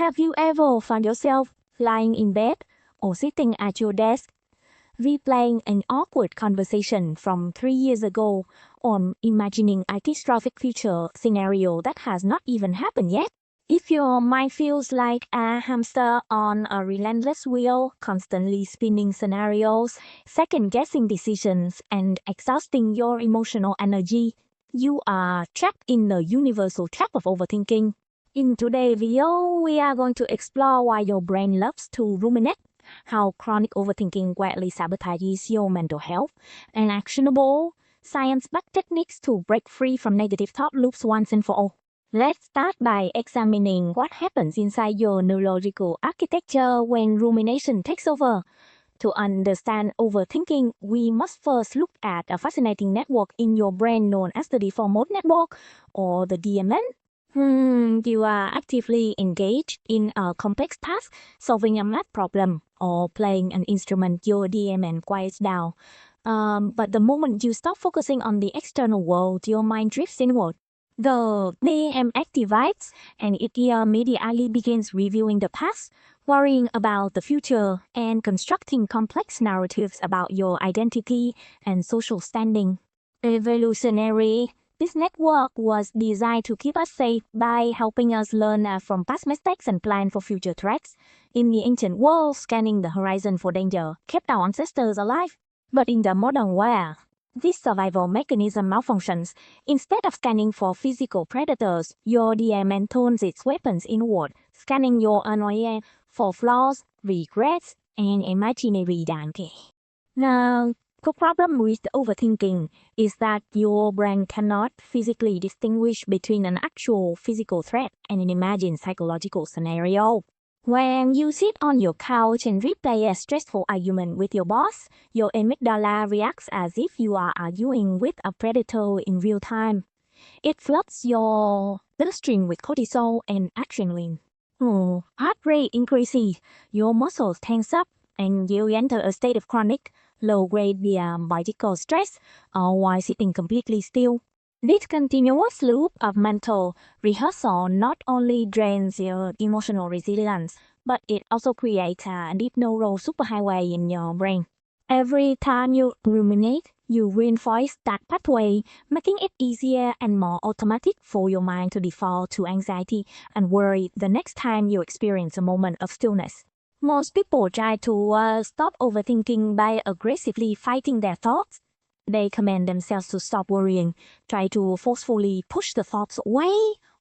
Have you ever found yourself lying in bed or sitting at your desk, replaying an awkward conversation from 3 years ago, or imagining a catastrophic future scenario that has not even happened yet? If your mind feels like a hamster on a relentless wheel, constantly spinning scenarios, second-guessing decisions, and exhausting your emotional energy, you are trapped in the universal trap of overthinking. In today's video, we are going to explore why your brain loves to ruminate, how chronic overthinking quietly sabotages your mental health, and actionable, science-backed techniques to break free from negative thought loops once and for all. Let's start by examining what happens inside your neurological architecture when rumination takes over. To understand overthinking, we must first look at a fascinating network in your brain known as the default mode network, or the DMN. You are actively engaged in a complex task, solving a math problem, or playing an instrument. Your DMN quiets down. But the moment you stop focusing on the external world, your mind drifts inward. The DM activates, and it immediately begins reviewing the past, worrying about the future, and constructing complex narratives about your identity and social standing. Evolutionary, this network was designed to keep us safe by helping us learn from past mistakes and plan for future threats. In the ancient world, scanning the horizon for danger kept our ancestors alive. But in the modern world, this survival mechanism malfunctions. Instead of scanning for physical predators, your DMN turns its weapons inward, scanning your annoyance for flaws, regrets, and imaginary danger. Now, the problem with overthinking is that your brain cannot physically distinguish between an actual physical threat and an imagined psychological scenario. When you sit on your couch and replay a stressful argument with your boss, your amygdala reacts as if you are arguing with a predator in real time. It floods your bloodstream with cortisol and adrenaline. Heart rate increases, your muscles tense up, and you enter a state of chronic, low-grade biological stress, while sitting completely still. This continuous loop of mental rehearsal not only drains your emotional resilience, but it also creates a deep neural superhighway in your brain. Every time you ruminate, you reinforce that pathway, making it easier and more automatic for your mind to default to anxiety and worry the next time you experience a moment of stillness. Most people try to stop overthinking by aggressively fighting their thoughts. They command themselves to stop worrying, try to forcefully push the thoughts away,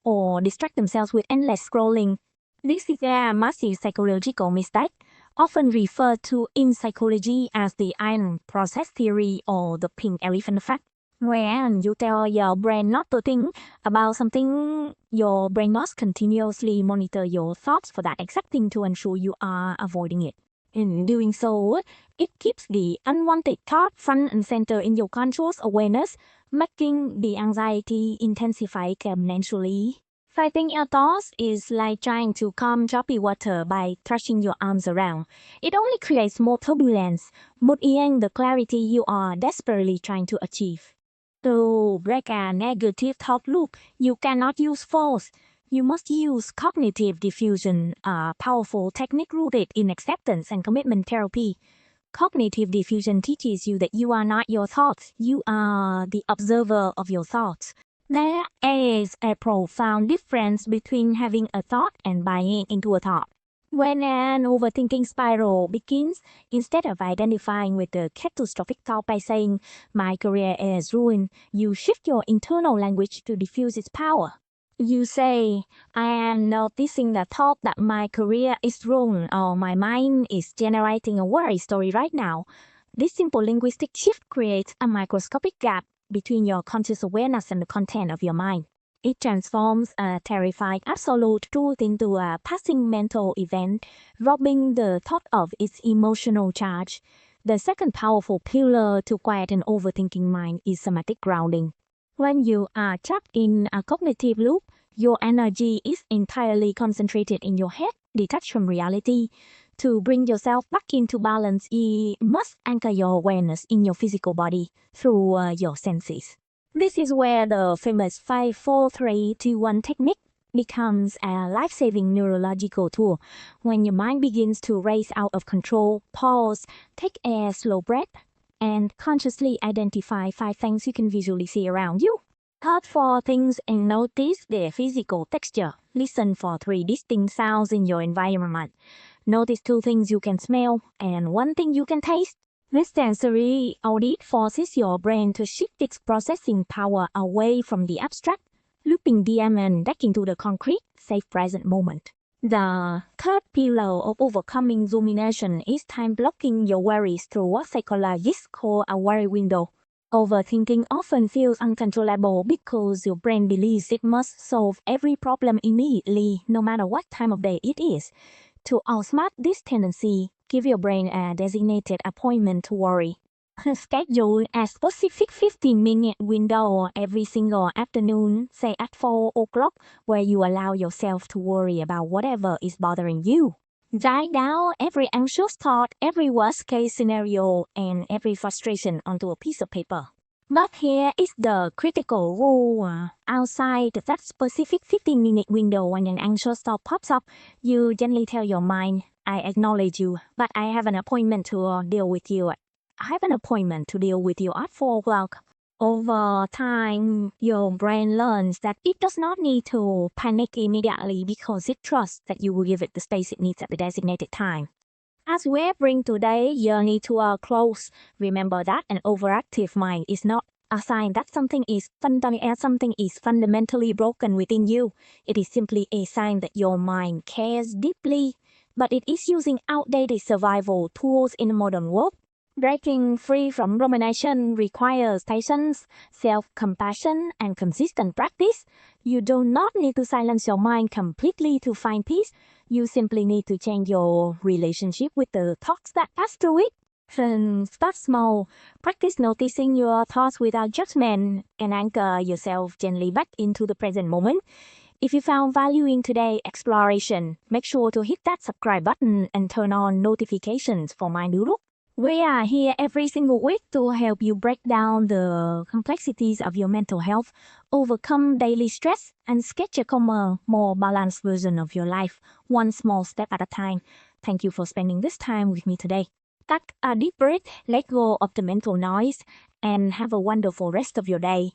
or distract themselves with endless scrolling. This is a massive psychological mistake, often referred to in psychology as the iron process theory or the pink elephant effect. When you tell your brain not to think about something, your brain must continuously monitor your thoughts for that exact thing to ensure you are avoiding it. In doing so, it keeps the unwanted thought front and center in your conscious awareness, making the anxiety intensify exponentially. Fighting your thoughts is like trying to calm choppy water by thrashing your arms around. It only creates more turbulence, muddying the clarity you are desperately trying to achieve. To break a negative thought loop, you cannot use force. You must use cognitive diffusion, a powerful technique rooted in acceptance and commitment therapy. Cognitive diffusion teaches you that you are not your thoughts, you are the observer of your thoughts. There is a profound difference between having a thought and buying into a thought. When an overthinking spiral begins, instead of identifying with the catastrophic thought by saying, "My career is ruined," you shift your internal language to diffuse its power. You say, "I am noticing the thought that my career is ruined," or "My mind is generating a worry story right now." This simple linguistic shift creates a microscopic gap between your conscious awareness and the content of your mind. It transforms a terrifying absolute truth into a passing mental event, robbing the thought of its emotional charge. The second powerful pillar to quiet an overthinking mind is somatic grounding. When you are trapped in a cognitive loop, your energy is entirely concentrated in your head, detached from reality. To bring yourself back into balance, you must anchor your awareness in your physical body through your senses. This is where the famous 5-4-3-2-1 technique becomes a life-saving neurological tool. When your mind begins to race out of control, pause, take a slow breath, and consciously identify 5 things you can visually see around you. Touch 4 things and notice their physical texture. Listen for 3 distinct sounds in your environment. Notice 2 things you can smell and 1 thing you can taste. This sensory audit forces your brain to shift its processing power away from the abstract, looping DM and back into the concrete, safe present moment. The third pillar of overcoming rumination is time blocking your worries through what psychologists call a worry window. Overthinking often feels uncontrollable because your brain believes it must solve every problem immediately, no matter what time of day it is. To outsmart this tendency, give your brain a designated appointment to worry. Schedule a specific 15-minute window every single afternoon, say at 4 o'clock, where you allow yourself to worry about whatever is bothering you. Write down every anxious thought, every worst-case scenario, and every frustration onto a piece of paper. But here is the critical rule. Outside that specific 15-minute window when an anxious thought pops up, you gently tell your mind, I acknowledge you, but I have an appointment to deal with you. I have an appointment to deal with you at 4 o'clock. Over time, your brain learns that it does not need to panic immediately because it trusts that you will give it the space it needs at the designated time. As we bring today's journey to a close, remember that an overactive mind is not a sign that something is fundamentally broken within you. It is simply a sign that your mind cares deeply, but it is using outdated survival tools in the modern world. Breaking free from rumination requires patience, self-compassion, and consistent practice. You do not need to silence your mind completely to find peace. You simply need to change your relationship with the thoughts that pass through it. Start small. Practice noticing your thoughts without judgment and anchor yourself gently back into the present moment. If you found value in today's exploration, make sure to hit that subscribe button and turn on notifications for MindDoodle. We are here every single week to help you break down the complexities of your mental health, overcome daily stress, and sketch a calmer, more balanced version of your life, one small step at a time. Thank you for spending this time with me today. Take a deep breath, let go of the mental noise, and have a wonderful rest of your day.